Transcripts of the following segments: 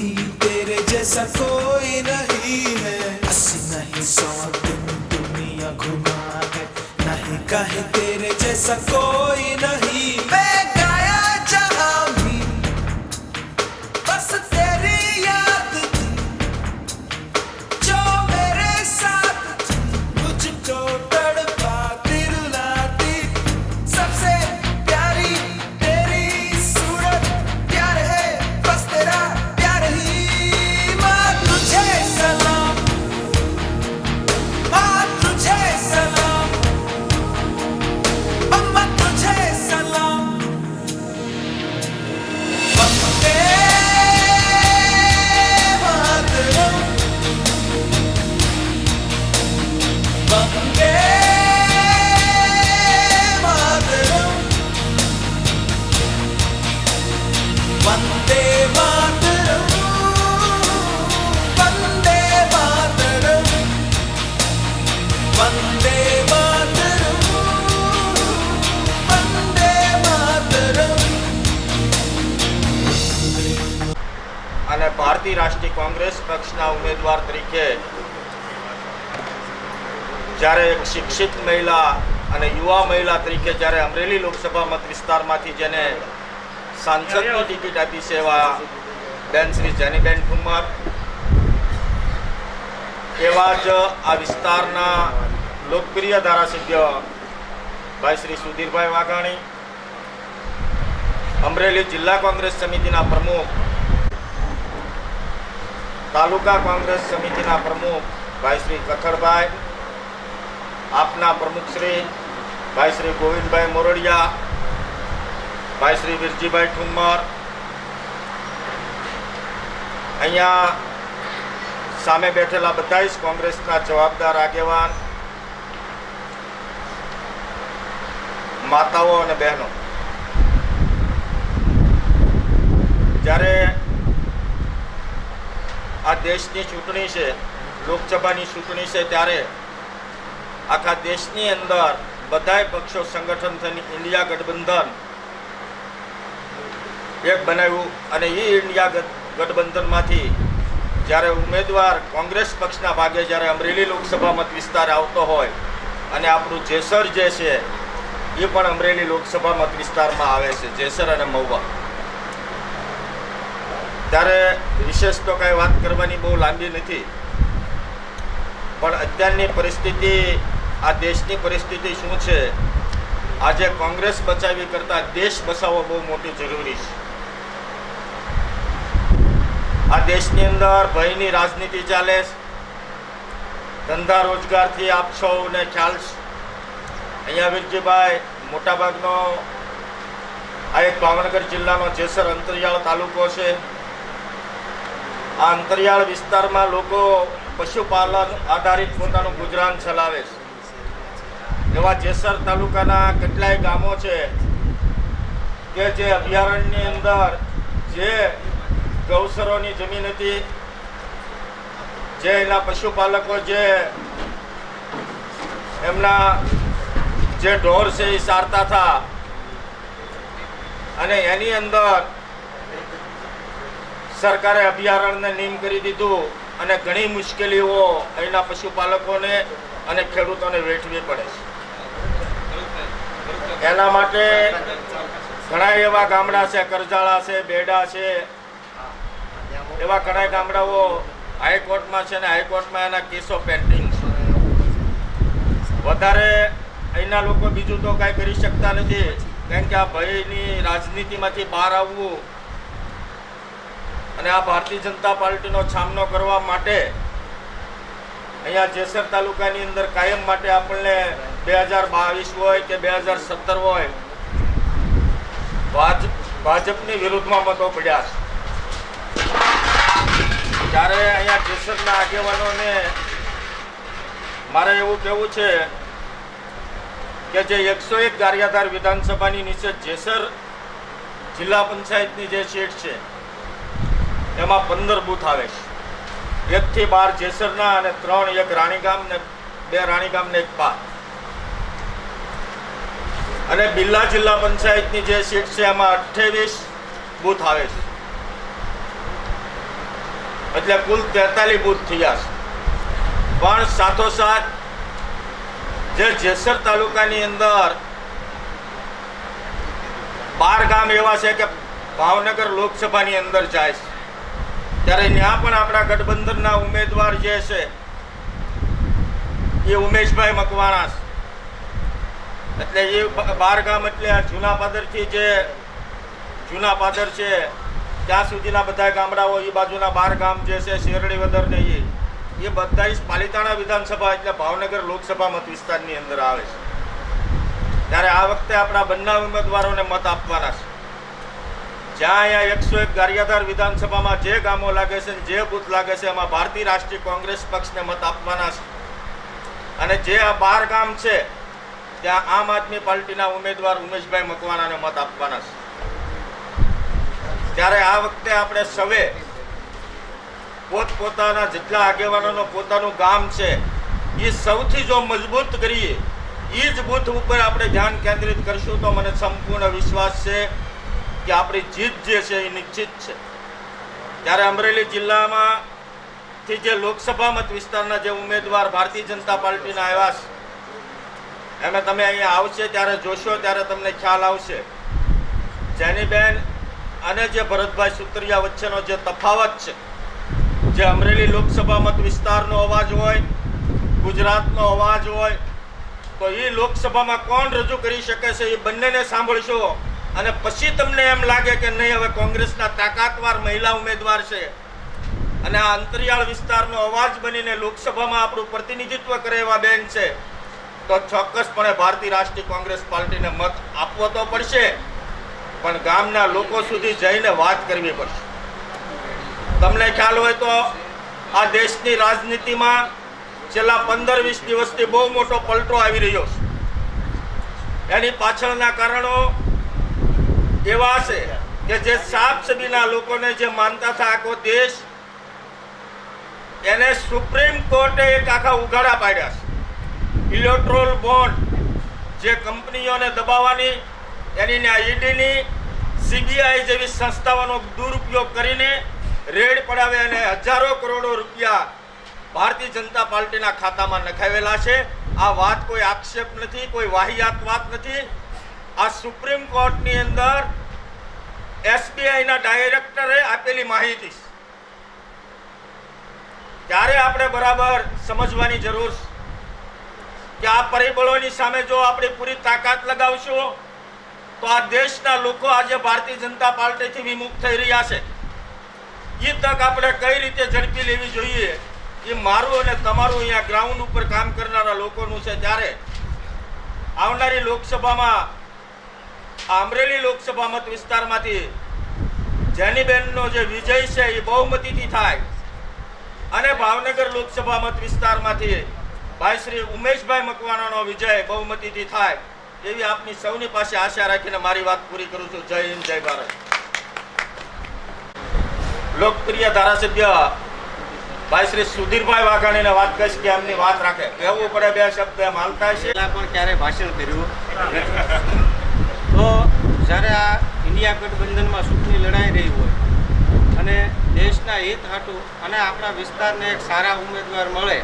नहीं तेरे जैसा कोई नहीं है, 80 नहीं 100 दिन दुनिया घुमा है, नहीं कहे तेरे जैसा कोई नहीं। मैं गाया जहां भी बस तेरी याद थी, जो मेरे साथ थी मुझको तड़पाती रुलाती। सबसे प्यारी तेरी सूरत, प्यार है बस तेरा प्यार ही। माँ तुझे सलाम, माँ तुझे सलाम, अम्मा तुझे सलाम। वंदे मातरम, वंदे मातरम, वंदे मातरम, वंदे मातरम, वंदे मातरम, वंदे मातरम। અને ભારતીય રાષ્ટ્રીય કોંગ્રેસ પક્ષના ઉમેદવાર તરીકે જ્યારે એક શિક્ષિત મહિલા અને યુવા મહિલા તરીકે જ્યારે અમરેલી લોકસભા મત વિસ્તારમાંથી જેને સાંસદની ટિકિટ આપી છે એવા બેન શ્રી જેનીબેન ઠુમ્મર, એવા જ આ વિસ્તારના લોકપ્રિય ધારાસભ્ય ભાઈ શ્રી સુધીરભાઈ વાઘાણી, અમરેલી જિલ્લા કોંગ્રેસ સમિતિના પ્રમુખ, તાલુકા કોંગ્રેસ સમિતિના પ્રમુખ ભાઈ શ્રી કથળભાઈ, આપના પ્રમુખ શ્રી ભાઈ શ્રી ગોવિંદભાઈ મોરડિયા, ભાઈ શ્રી વિરજીભાઈ ઠુમ્મર, અહીંયા સામે બેઠેલા બધા જ કોંગ્રેસના જવાબદાર આગેવાન, માતાઓ અને બહેનો, જ્યારે આ દેશની ચૂંટણી છે, લોકસભાની ચૂંટણી છે, ત્યારે આખા દેશની અંદર બધાય પક્ષો સંગઠન થઈને ઇન્ડિયા ગઠબંધન એક બનાવ્યું અને એ ઇન્ડિયા ગઠબંધનમાંથી જ્યારે ઉમેદવાર કોંગ્રેસ પક્ષના ભાગે જ્યારે અમરેલી લોકસભા મત વિસ્તાર આવતો હોય અને આપણું જેસર જે છે એ પણ અમરેલી લોકસભા મત વિસ્તારમાં આવે છે, જેસર અને મહુવા, ત્યારે વિશેષ તો કાંઈ વાત કરવાની બહુ લાંબી નથી, પણ અત્યારની પરિસ્થિતિ, આ દેશની પરિસ્થિતિ શું છે, આજે કોંગ્રેસ બચાવી કરતાં દેશ બચાવવો બહુ મોટી જરૂરી છે. આ દેશની અંદર ભયની રાજનીતિ ચાલે છે, ધંધા રોજગારથી આપ સૌને ખ્યાલ છે. અહીંયા વિરજીભાઈ, મોટાભાગનો આ એક ભાવનગર જિલ્લાનો જેસર અંતરિયાળ તાલુકો છે. આ અંતરિયાળ વિસ્તારમાં લોકો પશુપાલન આધારિત પોતાનું ગુજરાન ચલાવે છે. એવા જેસર તાલુકાના કેટલાય ગામો છે કે જે અભયારણ્યની અંદર જે ગૌસરોની જમીન હતી, જે એના પશુપાલકો જે એમના જે ઢોર છે એ સારતા હતા, અને એની અંદર સરકારે અભયારણ્યને નિયમ કરી દીધું અને ઘણી મુશ્કેલીઓ અહીંના પશુપાલકોને અને ખેડૂતોને વેઠવી પડે છે. એના માટે ઘણા એવા ગામડા છે, કરજાળા છે, બેડા છે, એવા ઘણા ગામડાઓ હાઈકોર્ટમાં છે ને હાઈકોર્ટમાં એના કેસો પેન્ડિંગ છે. વધારે અહીંના લોકો બીજું તો કાંઈ કરી શકતા નથી, કારણ કે આ ભયની રાજનીતિમાંથી બહાર આવવું અને આ ભારતીય જનતા પાર્ટીનો સામનો કરવા માટે અહીંયા જેસર તાલુકાની અંદર કાયમ માટે આપણને 2022 હોય કે 2017 હોય, ભાજપની વિરુદ્ધમાં મતો પડ્યા છે. ત્યારે અહીંયા જેસરના આગેવાનોને મારે એવું કહેવું છે કે જે 101 ગારિયાધાર વિધાનસભાની નીચે જેસર જિલ્લા પંચાયતની જે સીટ છે એમાં 15 બૂથ આવે છે. 1 થી 12 જેસરના અને 3 એક રાણીગામ ને 2 રાણીગામ ને 1 પાર. અને બિલ્લા જિલ્લા પંચાયતની જે સીટ છે એમાં 28 બૂથ આવે છે. એટલે કુલ 43 બૂથ થયા છે. પણ સાથોસાથ જે જેસર તાલુકાની અંદર 12 ગામ એવા છે કે ભાવનગર લોકસભાની અંદર જાય છે, ત્યારે ત્યાં પણ આપણા ગઠબંધનના ઉમેદવાર જે છે એ ઉમેશભાઈ મકવાણા છે. એટલે એ 12 ગામ એટલે આ જૂના પાદરથી જે જૂના પાદર છે ત્યાં સુધીના બધા ગામડાઓ, એ બાજુના 12 ગામ જે છે શેરડી વદર ને એ બધા પાલિતાણા વિધાનસભા એટલે ભાવનગર લોકસભા મત વિસ્તારની અંદર આવે છે. ત્યારે આ વખતે આપણા બંને ઉમેદવારોને મત આપવાના છે. જ્યાં અહીંયા 101 ગારિયાધાર વિધાનસભામાં જે ગામો લાગે છે, જે બૂથ લાગે છે, એમાં ભારતીય રાષ્ટ્રીય કોંગ્રેસ પક્ષને મત આપવાના છે. અને જે આ 12 ગામ છે ત્યાં આમ આદમી પાર્ટીના ઉમેદવાર ઉમેશભાઈ મકવાણાને મત આપવાના છે. ત્યારે આ વખતે આપણે સૌએ પોતપોતાના જેટલા આગેવાનોનો પોતાનું ગામ છે એ સૌથી જો મજબૂત કરીએ, એ જ બૂથ ઉપર આપણે ધ્યાન કેન્દ્રિત કરશું તો મને સંપૂર્ણ વિશ્વાસ છે કે આપણી જીત જે છે એ નિશ્ચિત છે. ત્યારે અમરેલી જિલ્લામાંથી જે લોકસભા મત વિસ્તારના જે ઉમેદવાર ભારતીય જનતા પાર્ટીના આવ્યા છે, એમાં તમે અહીંયા આવશે ત્યારે જોશો ત્યારે તમને ખ્યાલ આવશે. જેનીબેન અને જે ભરતભાઈ સુતરિયા વચ્ચેનો જે તફાવત છે, જે અમરેલી લોકસભા મત વિસ્તારનો અવાજ હોય, ગુજરાતનો અવાજ હોય, તો એ લોકસભામાં કોણ રજૂ કરી શકે છે એ બંનેને સાંભળશો અને પછી તમને એમ લાગે કે નહીં હવે કોંગ્રેસના તાકાતવાર મહિલા ઉમેદવાર છે અને આ અંતરિયાળ વિસ્તારનો અવાજ બનીને લોકસભામાં આપણું પ્રતિનિધિત્વ કરે એવા બેન છે, તો ચોક્કસપણે ભારતીય રાષ્ટ્રીય કોંગ્રેસ પાર્ટીને મત આપવો તો પડશે, પણ ગામના લોકો સુધી જઈને વાત કરવી પડશે. તમને ખ્યાલ હોય તો આ દેશની રાજનીતિમાં છેલ્લા 15-20 દિવસથી બહુ મોટો પલટો આવી રહ્યો છે. એની પાછળના કારણો એવા છે કે જે સાપ સબીના લોકોને જે માનતા હતા આખો દેશ, એને સુપ્રીમ કોર્ટે એક આખા ઉઘાડા પાડ્યા છે. ઇલેક્ટ્રોલ બોન્ડ જે કંપનીઓને દબાવવાની, એની ઈડીની, CBI જેવી સંસ્થાઓનો દુરુપયોગ કરીને રેડ પડાવે અને હજારો કરોડો રૂપિયા ભારતીય જનતા પાર્ટીના ખાતામાં નખાવેલા છે. આ વાત કોઈ આક્ષેપ નથી, કોઈ વાહિયાત વાત નથી. આ સુપ્રીમ કોર્ટની અંદર SBIના ડાયરેક્ટરે આપેલી માહિતી છે. ત્યારે આપણે બરાબર સમજવાની જરૂર છે કે આ પરિબળોની સામે જો આપણે પૂરી તાકાત લગાવશું તો આ દેશના લોકો આજે ભારતીય જનતા પાર્ટીથી વિમુખ થઈ રહ્યા છે. એ તક આપણે કઈ રીતે ઝડપી લેવી જોઈએ એ મારું અને તમારું અહીંયા ગ્રાઉન્ડ ઉપર કામ કરનારા લોકોનું છે. ત્યારે આવનારી લોકસભામાં અમરેલી લોકસભા મત વિસ્તારમાંથી જેનીબેનનો જે વિજય છે એ બહુમતીથી થાય અને ભાવનગર લોકસભા મત વિસ્તારમાંથી ભાઈ શ્રી ઉમેશભાઈ મકવાણાનો વિજય બહુમતીથી થાય એવી આપની સૌની પાસે આશા રાખીને મારી વાત પૂરી કરું છું. જય હિન્દ, જય ભારત. લોકપ્રિય ધારાસભ્ય ભાઈ શ્રી સુધીરભાઈ વાઘાણીને વાત કહીશ કે એમની વાત રાખે. કહેવું પડે બે શબ્દ એમ હાલતા છે. પણ ક્યારે ભાષણ કર્યું તો જ્યારે આ ઇન્ડિયા ગઠબંધનમાં ચૂંટણી લડાઈ રહી હોય અને દેશના હિત હાટું અને આપણા વિસ્તારને એક સારા ઉમેદવાર મળે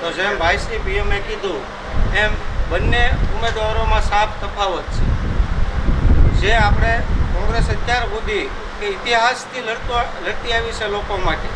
તો જેમ ભાઈશ્રી પીએમએ કીધું એમ બંને ઉમેદવારોમાં સાફ તફાવત છે. જે આપણે કોંગ્રેસ અત્યાર સુધી કે ઇતિહાસથી લડતી આવી છે લોકો માટે,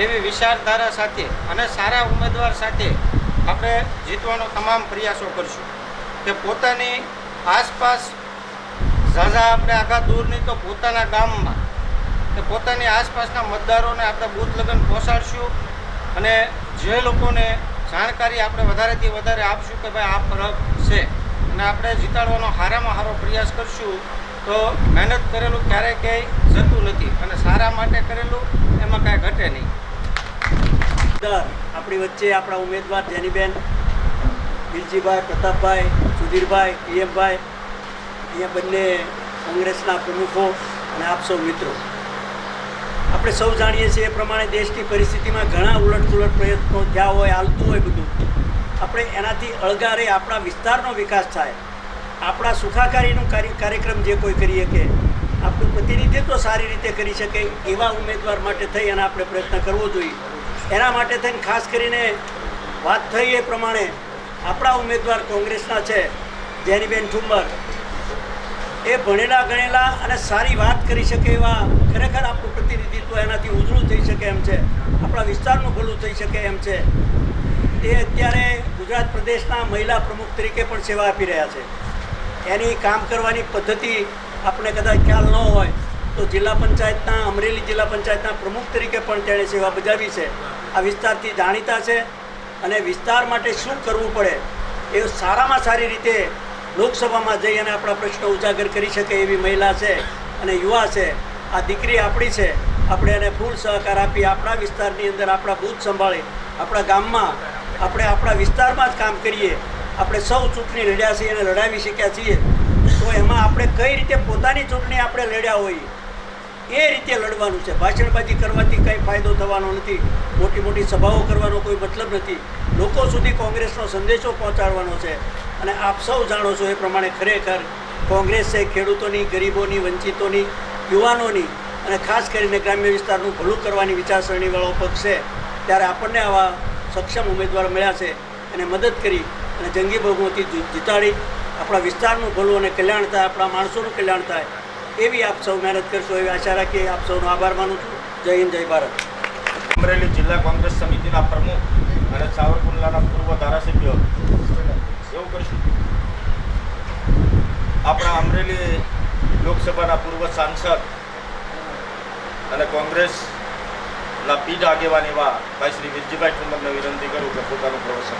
એવી વિચારધારા સાથે અને સારા ઉમેદવાર સાથે આપણે જીતવાનો તમામ પ્રયાસો કરશું. કે પોતાની આસપાસ ઝાઝા આપણે આખા દૂર નહીં તો પોતાના ગામમાં કે પોતાની આસપાસના મતદારોને આપણે બૂથ લગન પહોંચાડશું અને જે લોકોને જાણકારી આપણે વધારેથી વધારે આપશું કે ભાઈ આ ફરક છે અને આપણે જીતાડવાનો સારામાં સારો પ્રયાસ કરશું. તો મહેનત કરેલું ક્યારેય ક્યાંય જતું નથી અને સારા માટે કરેલું એમાં કાંઈ ઘટે નહીં. આપણી વચ્ચે આપણા ઉમેદવાર જેનીબેન, બિરજીભાઈ, પ્રતાપભાઈ, સુધીરભાઈ, પીએમભાઈ, અહીંયા બંને કોંગ્રેસના પ્રમુખો અને આપ સૌ મિત્રો, આપણે સૌ જાણીએ છીએ એ પ્રમાણે દેશની પરિસ્થિતિમાં ઘણા ઉલટસુલટ પ્રયત્નો થયા હોય, હાલતું હોય બધું. આપણે એનાથી અળગારે આપણા વિસ્તારનો વિકાસ થાય, આપણા સુખાકારીનો કાર્યક્રમ જે કોઈ કરીએ કે આપણું પ્રતિનિધિત્વ સારી રીતે કરી શકે એવા ઉમેદવાર માટે થઈ અને આપણે પ્રયત્ન કરવો જોઈએ. એના માટે થઈને ખાસ કરીને વાત થઈ એ પ્રમાણે આપણા ઉમેદવાર કોંગ્રેસના છે જેનીબેન ઠુંબર, એ ભણેલા ગણેલા અને સારી વાત કરી શકે એવા, ખરેખર આપણું પ્રતિનિધિત્વ એનાથી ઉજળું થઈ શકે એમ છે, આપણા વિસ્તારનું ભલું થઈ શકે એમ છે. એ અત્યારે ગુજરાત પ્રદેશના મહિલા પ્રમુખ તરીકે પણ સેવા આપી રહ્યા છે. એની કામ કરવાની પદ્ધતિ આપણે કદાચ ખ્યાલ ન હોય તો જિલ્લા પંચાયતના, અમરેલી જિલ્લા પંચાયતના પ્રમુખ તરીકે પણ તેણે સેવા બજાવી છે. આ વિસ્તારથી જાણીતા છે અને વિસ્તાર માટે શું કરવું પડે એ સારામાં સારી રીતે લોકસભામાં જઈ અને આપણા પ્રશ્નો ઉજાગર કરી શકે એવી મહિલા છે અને યુવા છે. આ દીકરી આપણી છે, આપણે એને ફૂલ સહકાર આપી આપણા વિસ્તારની અંદર આપણા બૂથ સંભાળી આપણા ગામમાં આપણે આપણા વિસ્તારમાં જ કામ કરીએ. આપણે સૌ ચૂંટણી લડ્યા છીએ અને લડાવી શક્યા છીએ, તો એમાં આપણે કઈ રીતે પોતાની ચૂંટણી આપણે લડ્યા હોઈએ એ રીતે લડવાનું છે. ભાષણબાજી કરવાથી કંઈ ફાયદો થવાનો નથી, મોટી મોટી સભાઓ કરવાનો કોઈ મતલબ નથી. લોકો સુધી કોંગ્રેસનો સંદેશો પહોંચાડવાનો છે. અને આપ સૌ જાણો છો એ પ્રમાણે ખરેખર કોંગ્રેસ છે ખેડૂતોની, ગરીબોની, વંચિતોની, યુવાનોની અને ખાસ કરીને ગ્રામ્ય વિસ્તારનું ભલું કરવાની વિચારસરણીવાળો પક્ષ છે. ત્યારે આપણને આવા સક્ષમ ઉમેદવાર મળ્યા છે એને મદદ કરી અને જંગી બહુમતી જીતાડી આપણા વિસ્તારનું ભલું અને કલ્યાણ થાય, આપણા માણસોનું કલ્યાણ થાય એવી આપ સૌ મહેનત કરશો એવી આશા રાખીએ. આપ સૌનો આભાર માનું છું. જય હિન્દ, જય ભારત. અમરેલી જિલ્લા કોંગ્રેસ સમિતિના પ્રમુખ અને સાવરકુંડલાના પૂર્વ ધારાસભ્ય એવું કરીશું, આપણા અમરેલી લોકસભાના પૂર્વ સાંસદ અને કોંગ્રેસના પીઢ આગેવાન એવા ભાઈ શ્રી વિરજીભાઈ ઠુંબરને વિનંતી કરું કે પોતાનું પ્રવચન